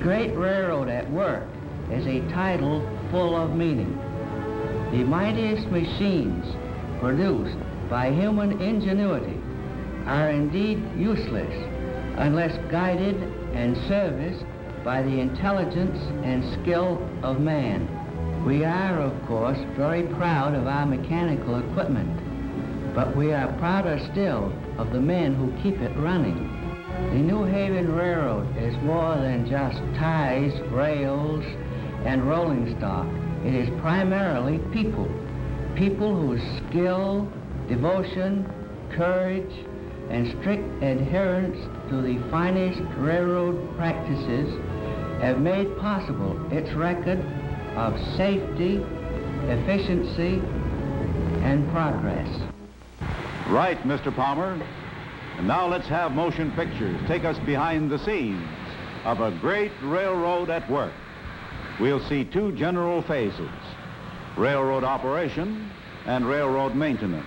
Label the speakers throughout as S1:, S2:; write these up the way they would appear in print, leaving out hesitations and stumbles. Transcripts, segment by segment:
S1: Great Railroad at Work is a title full of meaning. The mightiest machines produced by human ingenuity are indeed useless unless guided and serviced by the intelligence and skill of man. We are, of course, very proud of our mechanical equipment, but we are prouder still of the men who keep it running. The New Haven Railroad is more than just ties, rails, and rolling stock. It is primarily people whose skill, devotion, courage, and strict adherence to the finest railroad practices have made possible its record of safety, efficiency, and progress.
S2: Right, Mr. Palmer. And now let's have motion pictures take us behind the scenes of a great railroad at work. We'll see two general phases: railroad operation and railroad maintenance.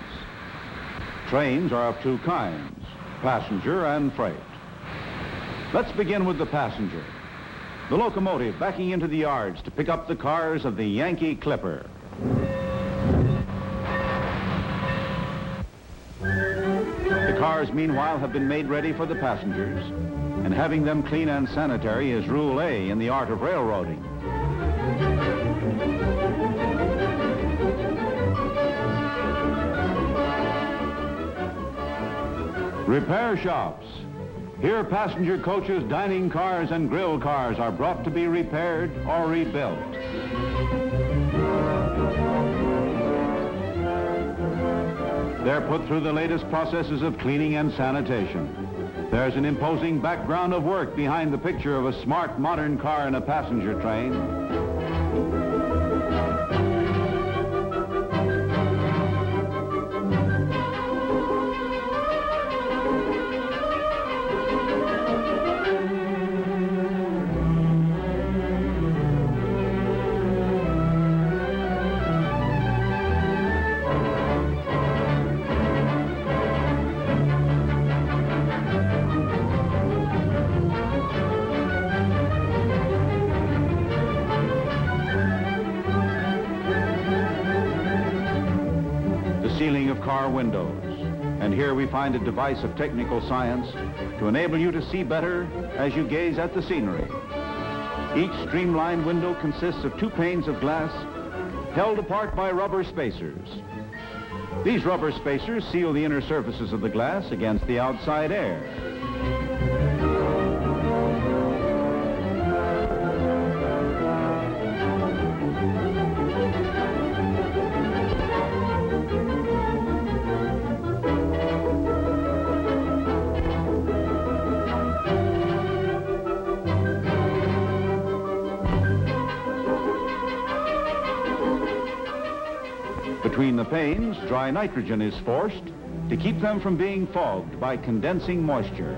S2: Trains are of two kinds, passenger and freight. Let's begin with the passenger. The locomotive backing into the yards to pick up the cars of the Yankee Clipper. The cars, meanwhile, have been made ready for the passengers, and having them clean and sanitary is Rule A in the art of railroading. Repair shops. Here, passenger coaches, dining cars, and grill cars are brought to be repaired or rebuilt. They're put through the latest processes of cleaning and sanitation. There's an imposing background of work behind the picture of a smart, modern car in a passenger train. Sealing of car windows. And here we find a device of technical science to enable you to see better as you gaze at the scenery. Each streamlined window consists of two panes of glass held apart by rubber spacers. These rubber spacers seal the inner surfaces of the glass against the outside air. Between the panes, dry nitrogen is forced to keep them from being fogged by condensing moisture.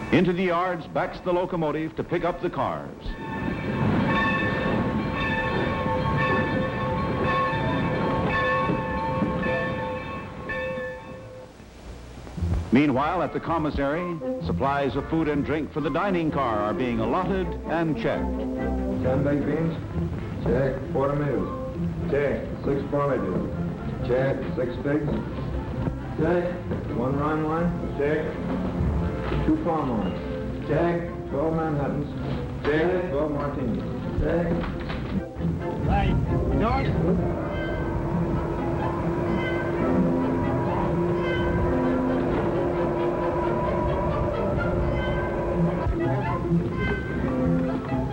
S2: Into the yards backs the locomotive to pick up the cars. Meanwhile, at the commissary, supplies of food and drink for the dining car are being allotted and checked.
S3: 10 baked beans? Check. 4 tomatoes? Check. 6 porridges? Check. 6 figs? Check. 1 Rhine wine? Check. 2 palm wines? Check. 12 Manhattans? Check. 12 martinis? Check.
S4: Right. North.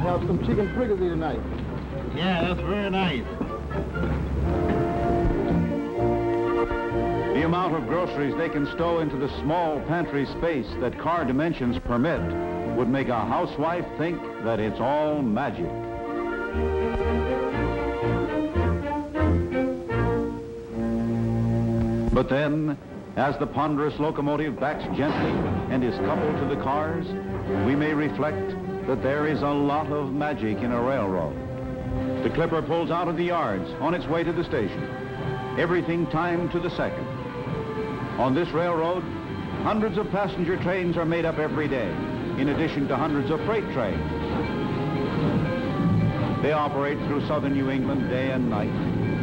S5: Have some chicken fricassee tonight.
S4: Yeah, that's very nice.
S2: The amount of groceries they can stow into the small pantry space that car dimensions permit would make a housewife think that it's all magic. But then, as the ponderous locomotive backs gently and is coupled to the cars, we may reflect that there is a lot of magic in a railroad. The clipper pulls out of the yards on its way to the station. Everything timed to the second. On this railroad, hundreds of passenger trains are made up every day, in addition to hundreds of freight trains. They operate through southern New England day and night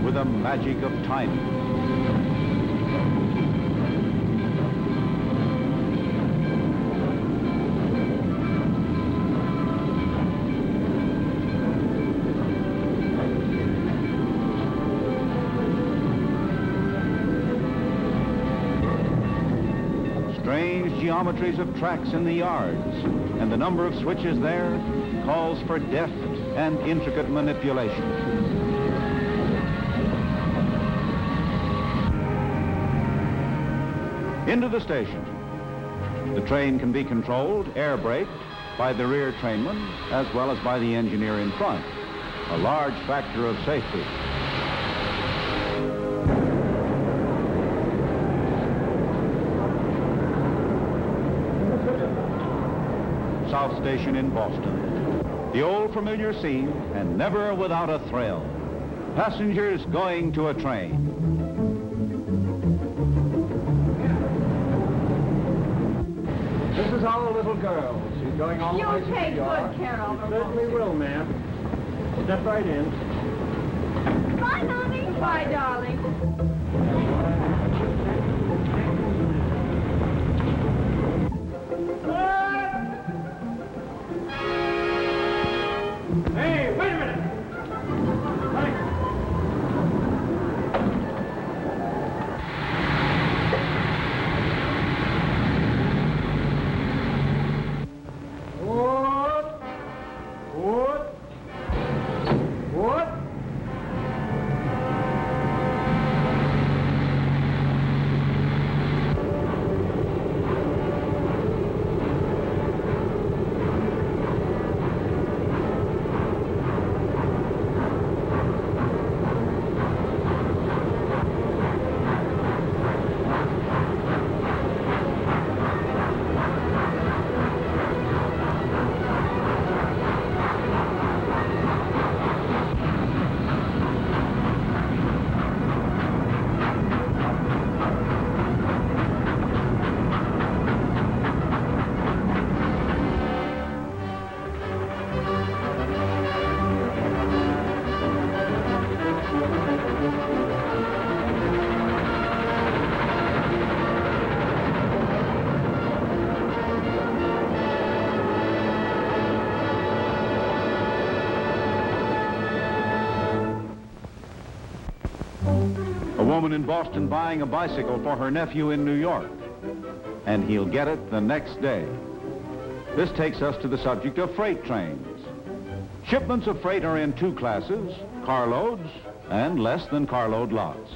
S2: with the magic of timing. Strange geometries of tracks in the yards, and the number of switches there calls for deft and intricate manipulation. Into the station. The train can be controlled, air braked, by the rear trainman as well as by the engineer in front, a large factor of safety. South Station in Boston. The old familiar scene, and never without a thrill. Passengers going to a train.
S3: This is our little girl. She's going all the way to
S6: You'll take
S3: New York.
S6: good care of her.
S3: Certainly will, ma'am. Step right in.
S6: Bye, Mommy. Bye, darling.
S4: Hey, wait a minute! What?
S2: A woman in Boston buying a bicycle for her nephew in New York, and he'll get it the next day. This takes us to the subject of freight trains. Shipments of freight are in two classes, carloads and less than carload lots.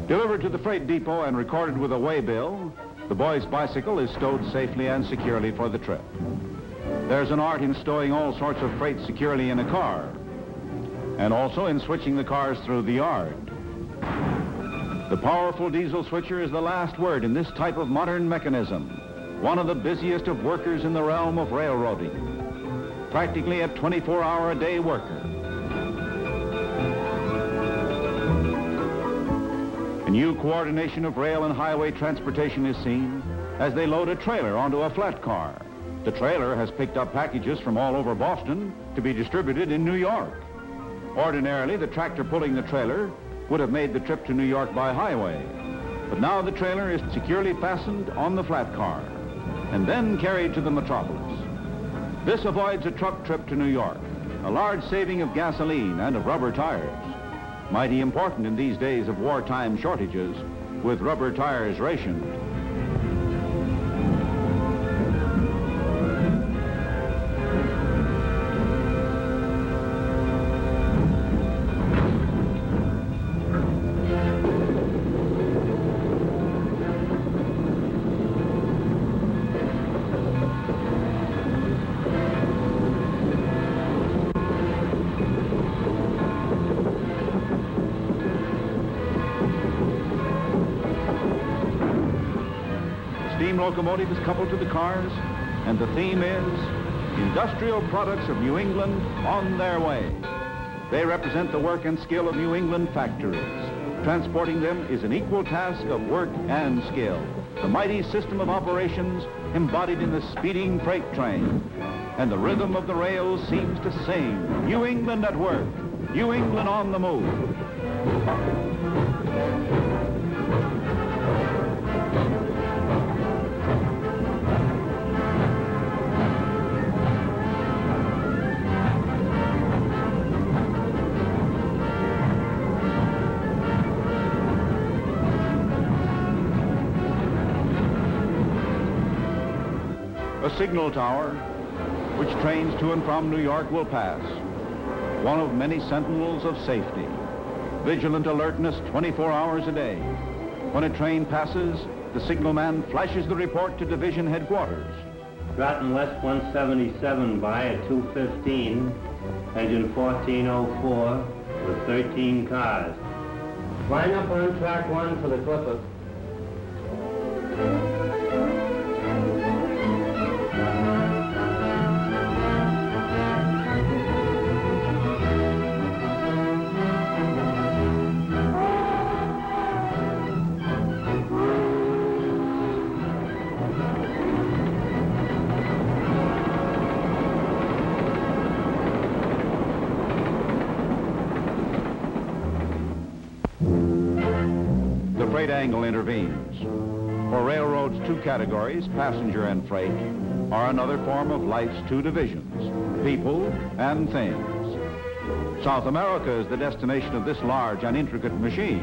S2: Delivered to the freight depot and recorded with a waybill, the boy's bicycle is stowed safely and securely for the trip. There's an art in stowing all sorts of freight securely in a car, and also in switching the cars through the yard. The powerful diesel switcher is the last word in this type of modern mechanism, one of the busiest of workers in the realm of railroading, practically a 24-hour-a-day worker. A new coordination of rail and highway transportation is seen as they load a trailer onto a flat car. The trailer has picked up packages from all over Boston to be distributed in New York. Ordinarily, the tractor pulling the trailer would have made the trip to New York by highway. But now the trailer is securely fastened on the flat car and then carried to the metropolis. This avoids a truck trip to New York, a large saving of gasoline and of rubber tires. Mighty important in these days of wartime shortages with rubber tires rationed. steam locomotive is coupled to the cars, and the theme is Industrial Products of New England on their way. They represent the work and skill of New England factories. Transporting them is an equal task of work and skill. The mighty system of operations embodied in the speeding freight train. And the rhythm of the rails seems to sing, New England at work, New England on the move. A signal tower, which trains to and from New York will pass. One of many sentinels of safety. Vigilant alertness 24 hours a day. When a train passes, the signalman flashes the report to division headquarters.
S7: Groton West 177 by at 2:15, engine 1404 with 13 cars. Line up on track 1 for the Clipper.
S2: Freight angle intervenes. For railroad's two categories, passenger and freight, are another form of life's two divisions, people and things. South America is the destination of this large and intricate machine.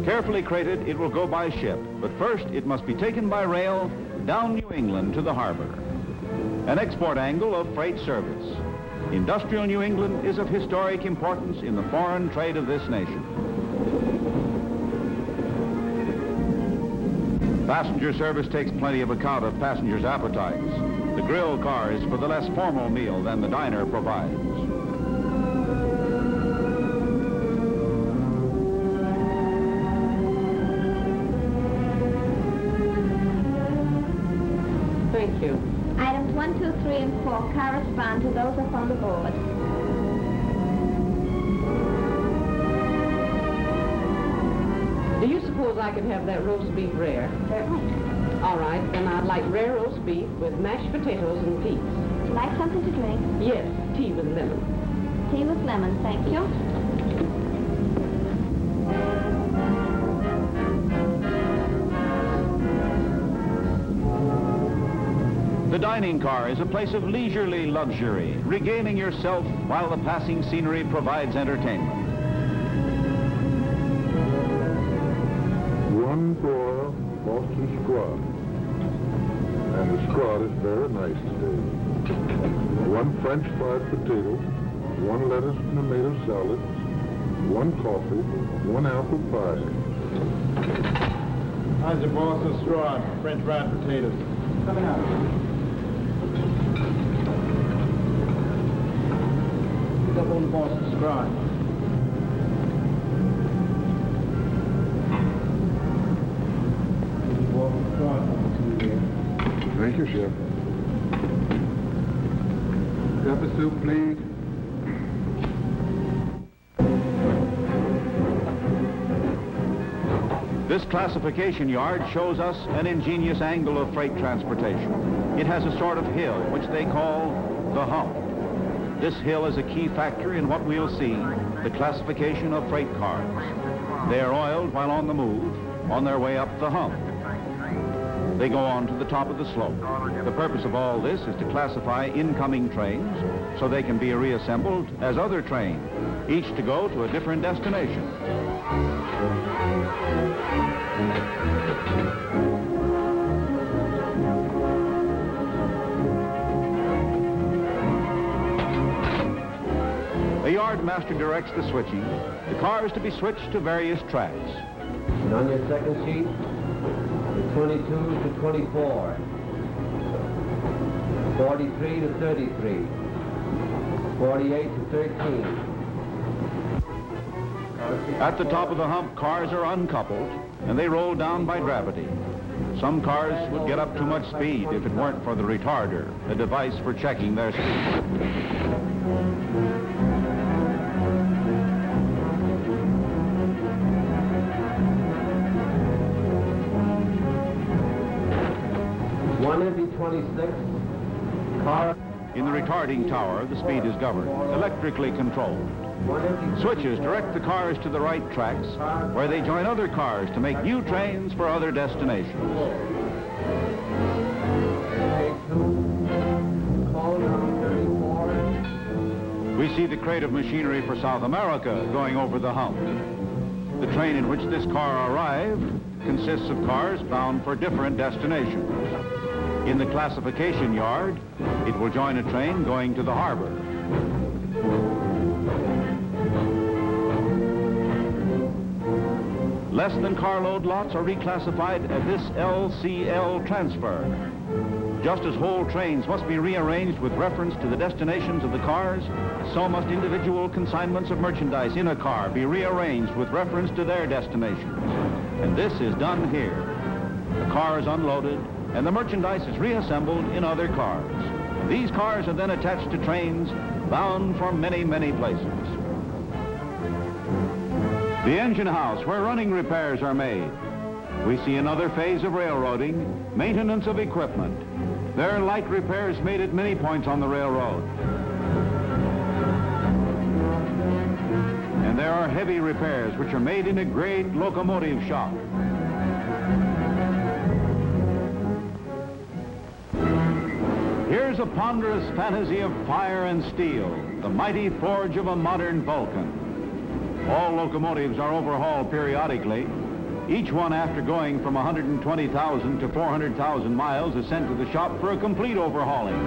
S2: Carefully crated, it will go by ship, but first it must be taken by rail down New England to the harbor. An export angle of freight service. Industrial New England is of historic importance in the foreign trade of this nation. Passenger service takes plenty of account of passengers' appetites. The grill car is for the less formal meal than the diner provides.
S8: Thank you.
S6: Items 1, 2, 3, and 4 correspond to those up on the board.
S8: Do you suppose I could have that roast beef rare?
S6: Certainly.
S8: All right, then I'd like rare roast beef with mashed potatoes and peas.
S6: Would you like something to drink?
S8: Yes, tea with lemon.
S6: Tea with lemon, thank you.
S2: The dining car is a place of leisurely luxury, regaling yourself while the passing scenery provides entertainment.
S9: One broiled Boston scrod, and the scrod is very nice today. One French fried potato, one lettuce and tomato salad, one coffee, one apple pie.
S5: How's your Boston scrod, French fried potatoes? Coming out. Pick up on the Boston scrod.
S9: Thank you, Chef.
S3: Cup of soup, please.
S2: This classification yard shows us an ingenious angle of freight transportation. It has a sort of hill, which they call the hump. This hill is a key factor in what we'll see, the classification of freight cars. They are oiled while on the move, on their way up the hump. They go on to the top of the slope. The purpose of all this is to classify incoming trains so they can be reassembled as other trains, each to go to a different destination. The yard master directs the switching. The car is to be switched to various tracks.
S7: And on your second sheet, the 22 to 24, 43 to 33, 48 to 13.
S2: At the top of the hump, cars are uncoupled, and they roll down by gravity. Some cars would get up too much speed if it weren't for the retarder, a device for checking their speed.
S7: One ep3 car.
S2: In the retarding tower, the speed is governed, electrically controlled. Switches direct the cars to the right tracks, where they join other cars to make new trains for other destinations. We see the crate of machinery for South America going over the hump. The train in which this car arrived consists of cars bound for different destinations. In the classification yard, it will join a train going to the harbor. Less than carload lots are reclassified at this LCL transfer. Just as whole trains must be rearranged with reference to the destinations of the cars, so must individual consignments of merchandise in a car be rearranged with reference to their destinations. And this is done here. The car is unloaded, and the merchandise is reassembled in other cars. These cars are then attached to trains bound for many, many places. The engine house, where running repairs are made. We see another phase of railroading, maintenance of equipment. There are light repairs made at many points on the railroad. And there are heavy repairs which are made in a great locomotive shop. Here's a ponderous fantasy of fire and steel, the mighty forge of a modern Vulcan. All locomotives are overhauled periodically. Each one, after going from 120,000 to 400,000 miles, is sent to the shop for a complete overhauling.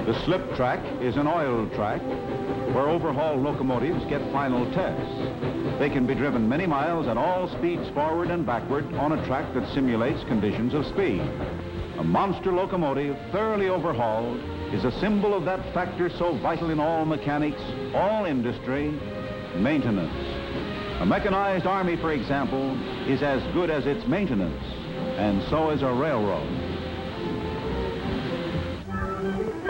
S2: The slip track is an oil track where overhauled locomotives get final tests. They can be driven many miles at all speeds forward and backward on a track that simulates conditions of speed. A monster locomotive, thoroughly overhauled, is a symbol of that factor so vital in all mechanics, all industry, maintenance. A mechanized army, for example, is as good as its maintenance, and so is a railroad.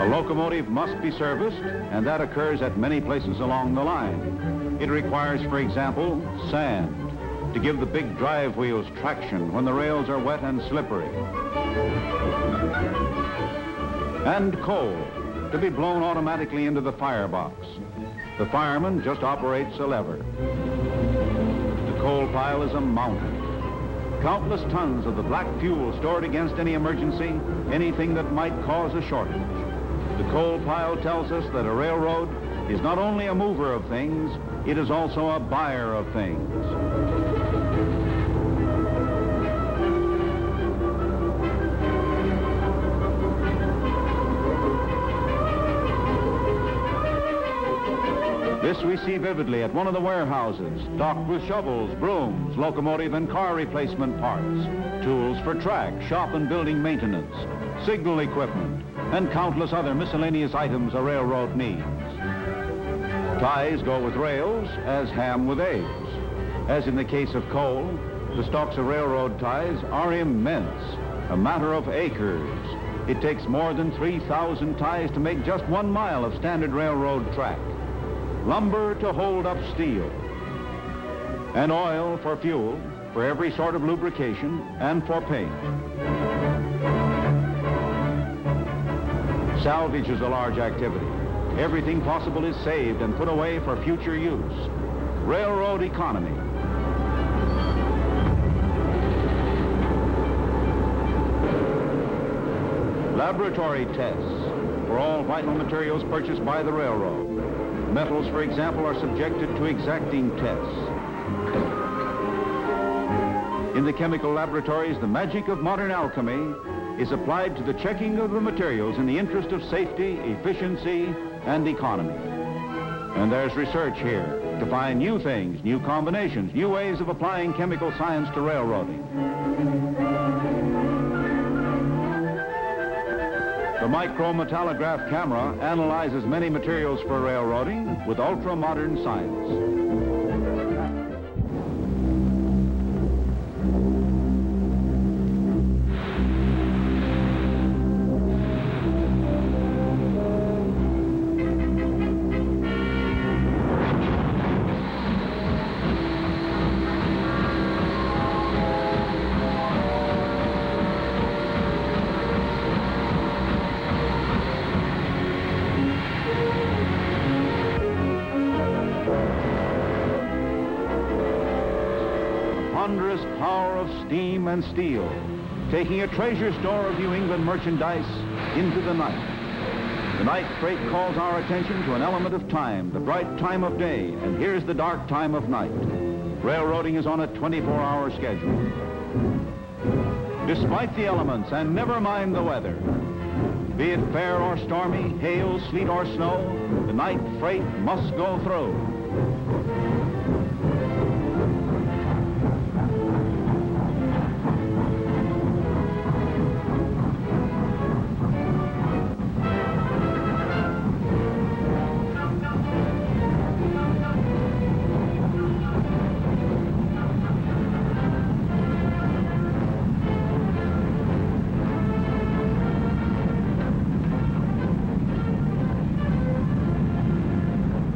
S2: A locomotive must be serviced, and that occurs at many places along the line. It requires, for example, sand to give the big drive wheels traction when the rails are wet and slippery, and coal to be blown automatically into the firebox. The fireman just operates a lever. The coal pile is a mountain. Countless tons of the black fuel stored against any emergency, anything that might cause a shortage. The coal pile tells us that a railroad is not only a mover of things, it is also a buyer of things. This we see vividly at one of the warehouses, stocked with shovels, brooms, locomotive and car replacement parts, tools for track, shop and building maintenance, signal equipment, and countless other miscellaneous items a railroad needs. Ties go with rails as ham with eggs. As in the case of coal, the stocks of railroad ties are immense, a matter of acres. It takes more than 3,000 ties to make just 1 mile of standard railroad track. Lumber to hold up steel, and oil for fuel, for every sort of lubrication, and for paint. Salvage is a large activity. Everything possible is saved and put away for future use. Railroad economy. Laboratory tests for all vital materials purchased by the railroad. Metals, for example, are subjected to exacting tests. In the chemical laboratories, the magic of modern alchemy is applied to the checking of the materials in the interest of safety, efficiency, and economy. And there's research here to find new things, new combinations, new ways of applying chemical science to railroading. The micrometallograph camera analyzes many materials for railroading with ultra-modern science. Ponderous power of steam and steel, taking a treasure store of New England merchandise into the night. The night freight calls our attention to an element of time, the bright time of day, and here's the dark time of night. Railroading is on a 24-hour schedule. Despite the elements, and never mind the weather, be it fair or stormy, hail, sleet or snow, the night freight must go through.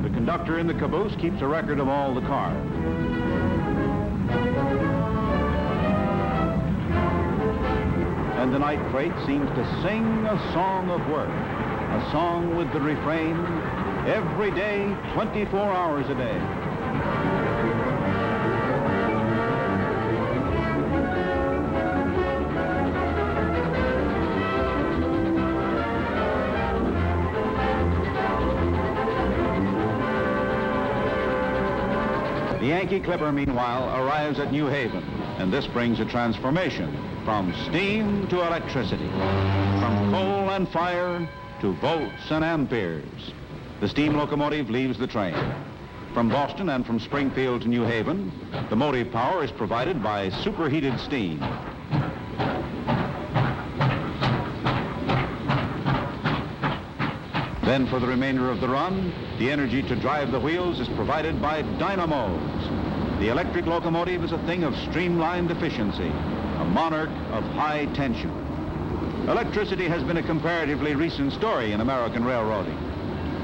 S2: The conductor in the caboose keeps a record of all the cars. And the night freight seems to sing a song of work, a song with the refrain, every day, 24 hours a day. The Yankee Clipper, meanwhile, arrives at New Haven, and this brings a transformation from steam to electricity, from coal and fire to volts and amperes. The steam locomotive leaves the train. From Boston and from Springfield to New Haven, the motive power is provided by superheated steam. Then for the remainder of the run, the energy to drive the wheels is provided by dynamos. The electric locomotive is a thing of streamlined efficiency, a monarch of high tension. Electricity has been a comparatively recent story in American railroading.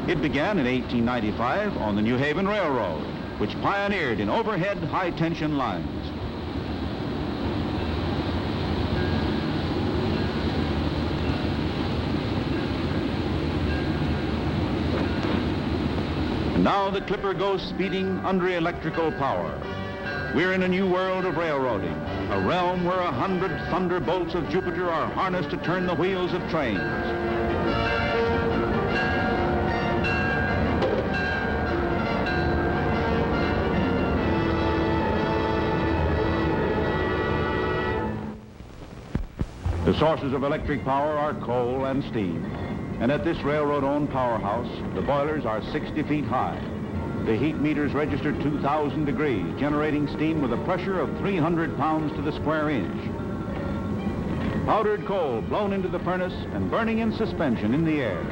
S2: It began in 1895 on the New Haven Railroad, which pioneered in overhead high-tension lines. And now the clipper goes speeding under electrical power. We're in a new world of railroading, a realm where 100 thunderbolts of Jupiter are harnessed to turn the wheels of trains. The sources of electric power are coal and steam. And at this railroad-owned powerhouse, the boilers are 60 feet high. The heat meters register 2,000 degrees, generating steam with a pressure of 300 pounds to the square inch. Powdered coal blown into the furnace and burning in suspension in the air.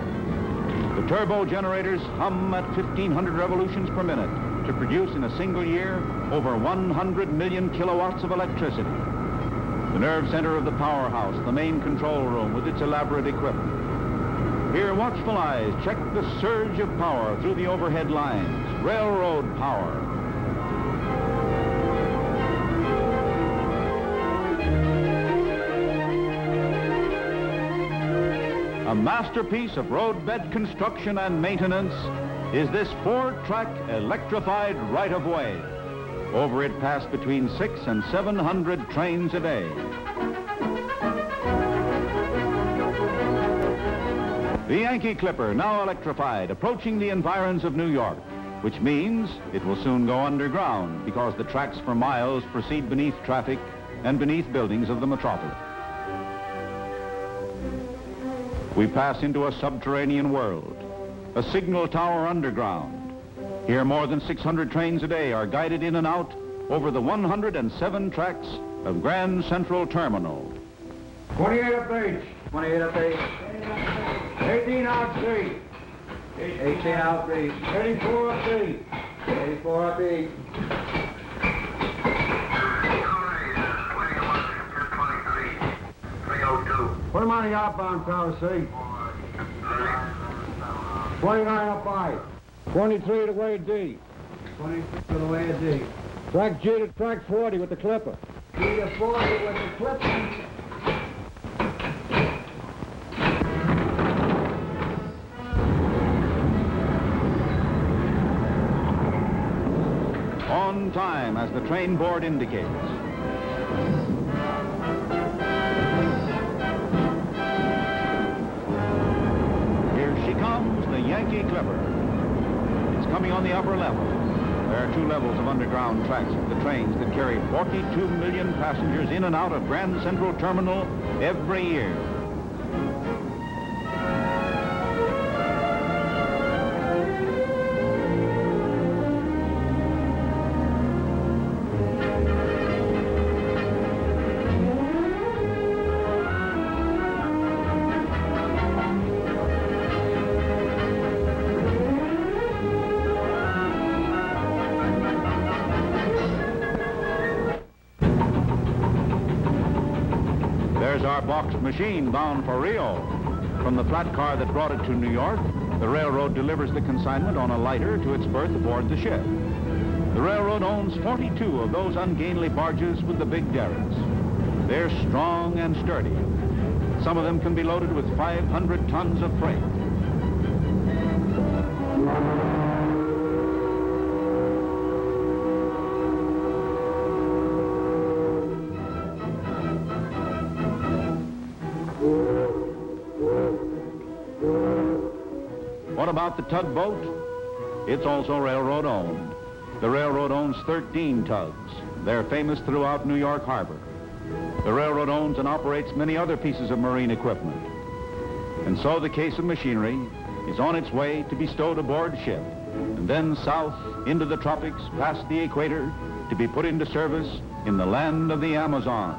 S2: The turbo generators hum at 1,500 revolutions per minute to produce in a single year over 100 million kilowatts of electricity. The nerve center of the powerhouse, the main control room with its elaborate equipment. Here, watchful eyes check the surge of power through the overhead lines, railroad power. A masterpiece of roadbed construction and maintenance is this 4-track electrified right-of-way. Over it pass between 600 and 700 trains a day. The Yankee Clipper, now electrified, approaching the environs of New York, which means it will soon go underground because the tracks for miles proceed beneath traffic and beneath buildings of the metropolis. We pass into a subterranean world, a signal tower underground. Here more than 600 trains a day are guided in and out over the 107 tracks of Grand Central Terminal.
S3: 28 up H. 28 up H. 18 out C. 18 out B. 84 up B. 84 up E. Put them on the outbound tower C. 29 up I. 23 to way D. 23 to the way of D. Track G to track 40 with the clipper. G to 40 with the clipper.
S2: On time, as the train board indicates. Here she comes, the Yankee Clipper. It's coming on the upper level. There are 2 levels of underground tracks for the trains that carry 42 million passengers in and out of Grand Central Terminal every year. There's our boxed machine bound for Rio. From the flat car that brought it to New York, the railroad delivers the consignment on a lighter to its berth aboard the ship. The railroad owns 42 of those ungainly barges with the big derricks. They're strong and sturdy. Some of them can be loaded with 500 tons of freight. What about the tugboat? It's also railroad owned. The railroad owns 13 tugs. They're famous throughout New York Harbor. The railroad owns and operates many other pieces of marine equipment. And so the case of machinery is on its way to be stowed aboard ship, and then south into the tropics, past the equator, to be put into service in the land of the Amazon.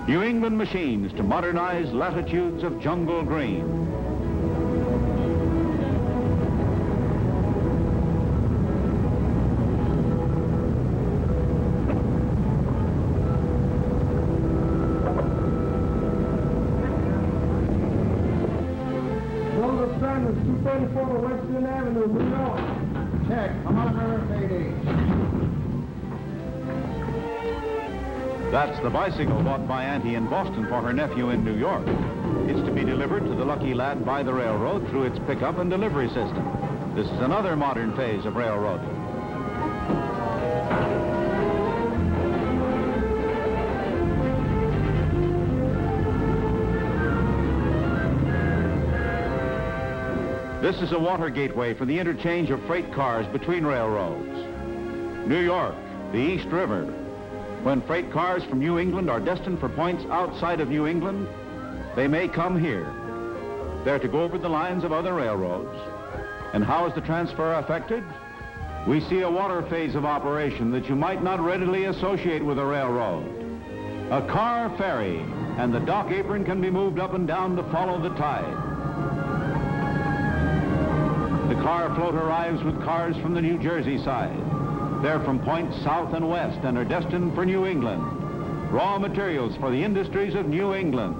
S2: New England machines to modernize latitudes of jungle green.
S3: 234 Western Avenue, New York.
S5: Check. Oliver Beatty.
S2: That's the bicycle bought by Auntie in Boston for her nephew in New York. It's to be delivered to the lucky lad by the railroad through its pickup and delivery system. This is another modern phase of railroading. This is a water gateway for the interchange of freight cars between railroads. New York, the East River. When freight cars from New England are destined for points outside of New England, they may come here. They're to go over the lines of other railroads. And how is the transfer affected? We see a water phase of operation that you might not readily associate with a railroad. A car ferry, and the dock apron can be moved up and down to follow the tide. The car float arrives with cars from the New Jersey side. They're from points south and west and are destined for New England. Raw materials for the industries of New England.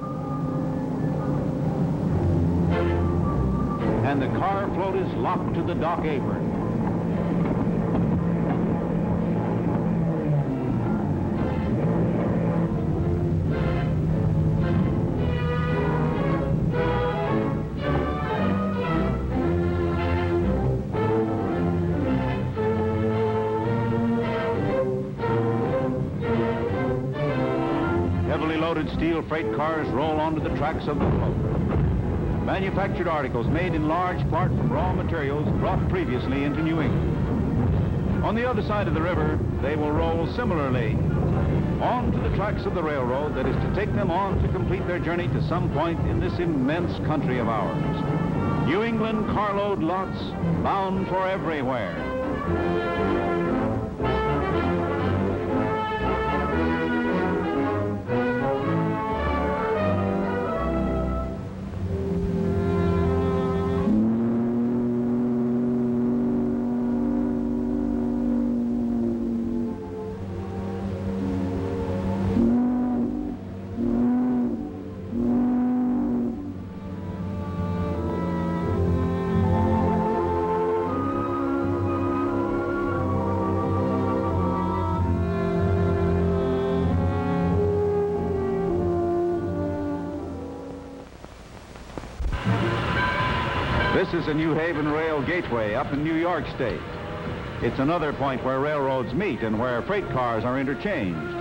S2: And the car float is locked to the dock apron. Steel freight cars roll onto the tracks of the float. Manufactured articles made in large part from raw materials brought previously into New England. On the other side of the river, they will roll similarly onto the tracks of the railroad that is to take them on to complete their journey to some point in this immense country of ours. New England carload lots bound for everywhere. This is a New Haven Rail Gateway up in New York State. It's another point where railroads meet and where freight cars are interchanged.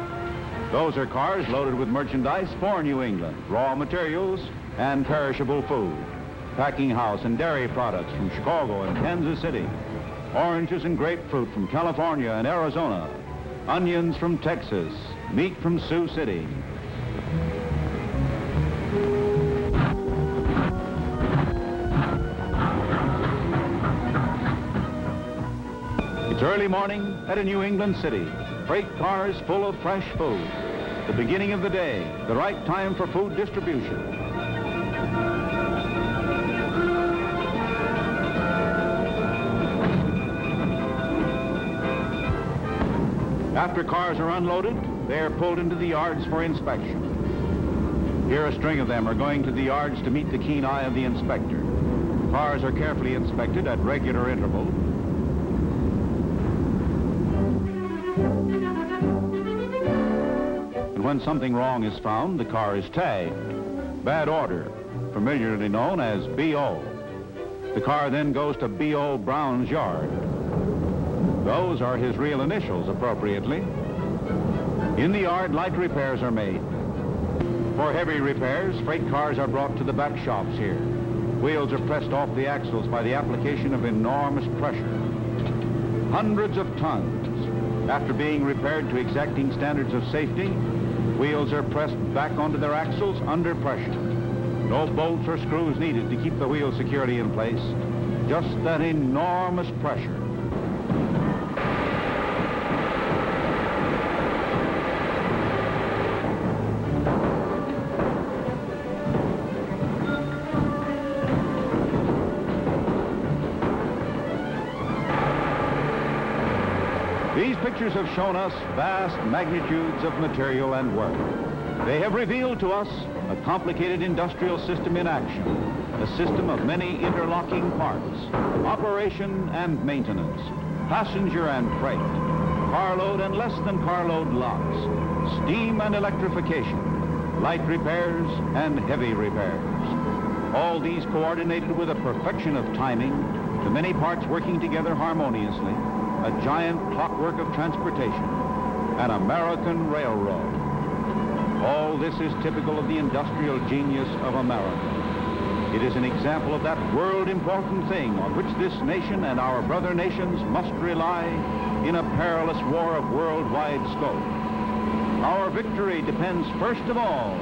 S2: Those are cars loaded with merchandise for New England, raw materials, and perishable food. Packing house and dairy products from Chicago and Kansas City. Oranges and grapefruit from California and Arizona. Onions from Texas. Meat from Sioux City. It's early morning at a New England city. Freight cars full of fresh food. The beginning of the day, the right time for food distribution. After cars are unloaded, they are pulled into the yards for inspection. Here a string of them are going to the yards to meet the keen eye of the inspector. Cars are carefully inspected at regular intervals. And when something wrong is found, the car is tagged. Bad order, familiarly known as B.O. The car then goes to B.O. Brown's yard. Those are his real initials, appropriately. In the yard, light repairs are made. For heavy repairs, freight cars are brought to the back shops here. Wheels are pressed off the axles by the application of enormous pressure. Hundreds of tons. After being repaired to exacting standards of safety, wheels are pressed back onto their axles under pressure. No bolts or screws needed to keep the wheel securely in place. Just that enormous pressure. These pictures have shown us vast magnitudes of material and work. They have revealed to us a complicated industrial system in action. a system of many interlocking parts, operation and maintenance, passenger and freight, carload and less than carload lots, steam and electrification, light repairs and heavy repairs. All these coordinated with a perfection of timing, the many parts working together harmoniously, a giant clockwork of transportation, an American railroad. All this is typical of the industrial genius of America. It is an example of that world-important thing on which this nation and our brother nations must rely in a perilous war of worldwide scope. Our victory depends first of all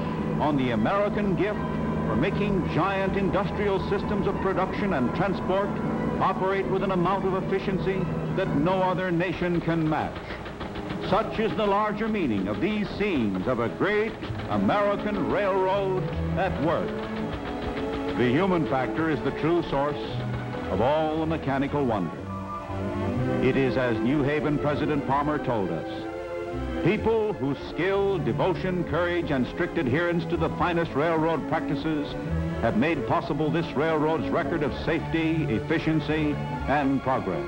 S2: on the American gift for making giant industrial systems of production and transport operate with an amount of efficiency that no other nation can match. Such is the larger meaning of these scenes of a great American railroad at work. The human factor is the true source of all the mechanical wonder. It is as New Haven President Palmer told us, people whose skill, devotion, courage, and strict adherence to the finest railroad practices have made possible this railroad's record of safety, efficiency, and progress.